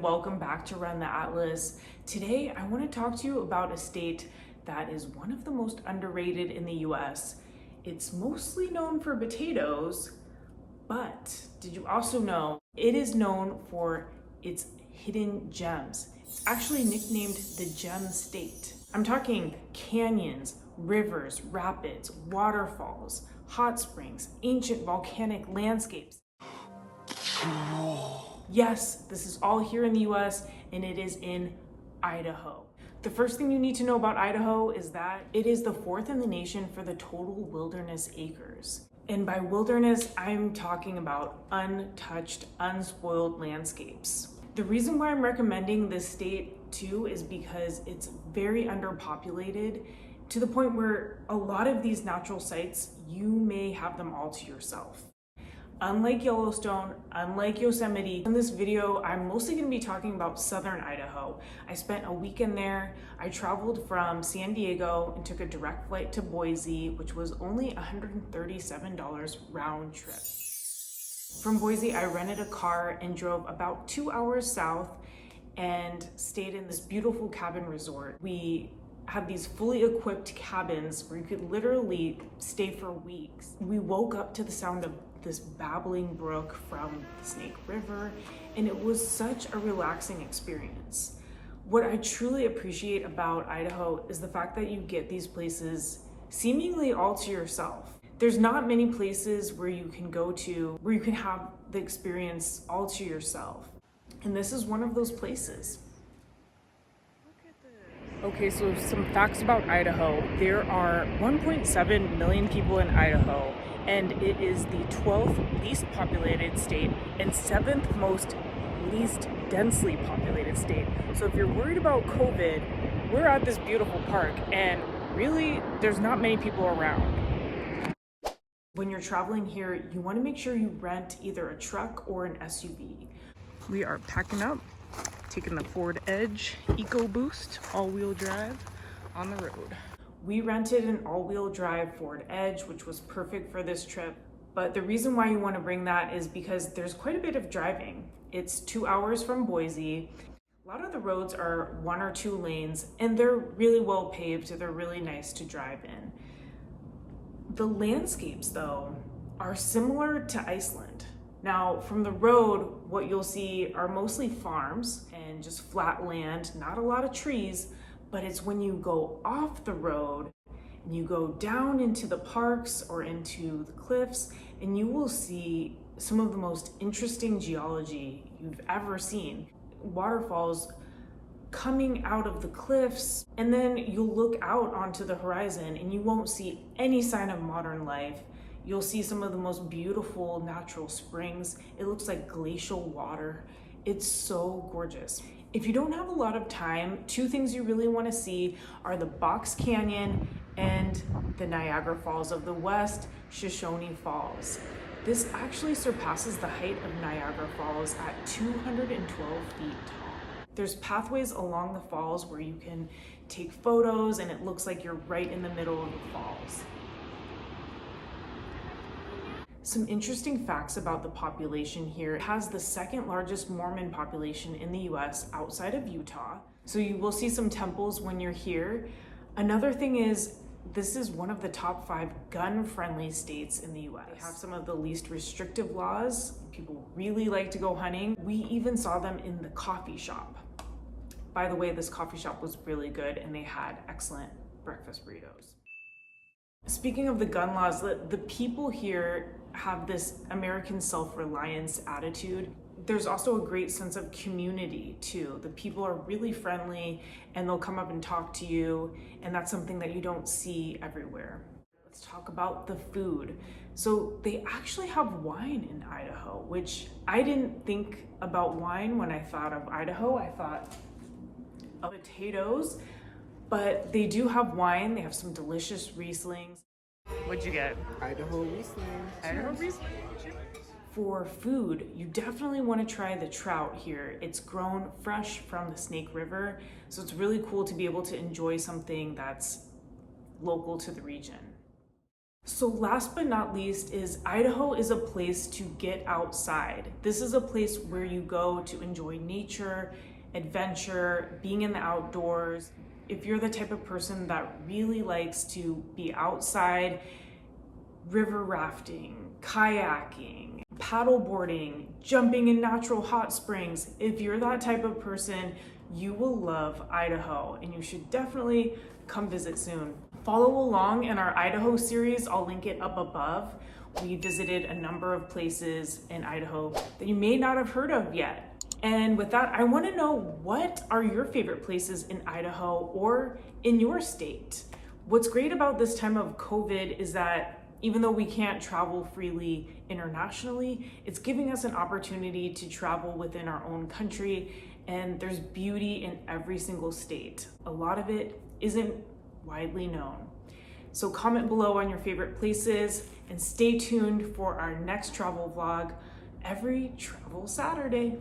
and welcome back to Run the Atlas. Today I want to talk to you about a state that is one of the most underrated in the US. It's mostly known for potatoes, but did you also know it is known for its hidden gems? It's actually nicknamed the Gem State. I'm talking canyons, rivers, rapids, waterfalls, hot springs, ancient volcanic landscapes. Yes, this is all here in the US, and it is in Idaho. The first thing you need to know about Idaho is that it is the fourth in the nation for the total wilderness acres. And by wilderness, I'm talking about untouched, unspoiled landscapes. The reason why I'm recommending this state too is because it's very underpopulated to the point where a lot of these natural sites, you may have them all to yourself. Unlike Yellowstone, unlike Yosemite, in this video, I'm mostly going to be talking about Southern Idaho. I spent a weekend there. I traveled from San Diego and took a direct flight to Boise, which was only $137 round trip. From Boise, I rented a car and drove about 2 hours south and stayed in this beautiful cabin resort. We had these fully equipped cabins where you could literally stay for weeks. We woke up to the sound of this babbling brook from the Snake River, and it was such a relaxing experience. What I truly appreciate about Idaho is the fact that you get these places seemingly all to yourself. There's not many places where you can go to where you can have the experience all to yourself. And this is one of those places. Okay, so some facts about Idaho. There are 1.7 million people in Idaho, and it is the 12th least populated state and 7th most least densely populated state. So if you're worried about COVID, we're at this beautiful park, and really, there's not many people around. When you're traveling here, you want to make sure you rent either a truck or an SUV. We are packing up, taking the Ford Edge EcoBoost all-wheel drive on the road. We rented an all-wheel drive Ford Edge, which was perfect for this trip. But the reason why you want to bring that is because there's quite a bit of driving. It's 2 hours from Boise. A lot of the roads are 1 or 2 lanes, and they're really well paved. They're really nice to drive in. The landscapes, though, are similar to Iceland. Now, from the road, what you'll see are mostly farms and just flat land, not a lot of trees, but it's when you go off the road and you go down into the parks or into the cliffs, and you will see some of the most interesting geology you've ever seen. Waterfalls coming out of the cliffs, and then you'll look out onto the horizon and you won't see any sign of modern life. You'll see some of the most beautiful natural springs. It looks like glacial water. It's so gorgeous. If you don't have a lot of time, 2 things you really want to see are the Box Canyon and the Niagara Falls of the West, Shoshone Falls. This actually surpasses the height of Niagara Falls at 212 feet tall. There's pathways along the falls where you can take photos, and it looks like you're right in the middle of the falls. Some interesting facts about the population here. It has the 2nd largest Mormon population in the US outside of Utah. So you will see some temples when you're here. Another thing is, this is one of the top 5 gun-friendly states in the US. They have some of the least restrictive laws. People really like to go hunting. We even saw them in the coffee shop. By the way, this coffee shop was really good, and they had excellent breakfast burritos. Speaking of the gun laws, the people here have this American self-reliance attitude. There's also a great sense of community too. The people are really friendly, and they'll come up and talk to you, and that's something that you don't see everywhere. Let's talk about the food. So they actually have wine in Idaho, which I didn't think about wine when I thought of Idaho. I thought of potatoes. But they do have wine. They have some delicious Rieslings. What'd you get? Idaho Riesling. Idaho Riesling. For food, you definitely want to try the trout here. It's grown fresh from the Snake River, so it's really cool to be able to enjoy something that's local to the region. So last but not least is Idaho is a place to get outside. This is a place where you go to enjoy nature, adventure, being in the outdoors. If you're the type of person that really likes to be outside, river rafting, kayaking, paddleboarding, jumping in natural hot springs, if you're that type of person, you will love Idaho and you should definitely come visit soon. Follow along in our Idaho series. I'll link it up above. We visited a number of places in Idaho that you may not have heard of yet. And with that, I want to know, what are your favorite places in Idaho or in your state? What's great about this time of COVID is that even though we can't travel freely internationally, it's giving us an opportunity to travel within our own country, and there's beauty in every single state. A lot of it isn't widely known. So comment below on your favorite places and stay tuned for our next travel vlog every travel Saturday.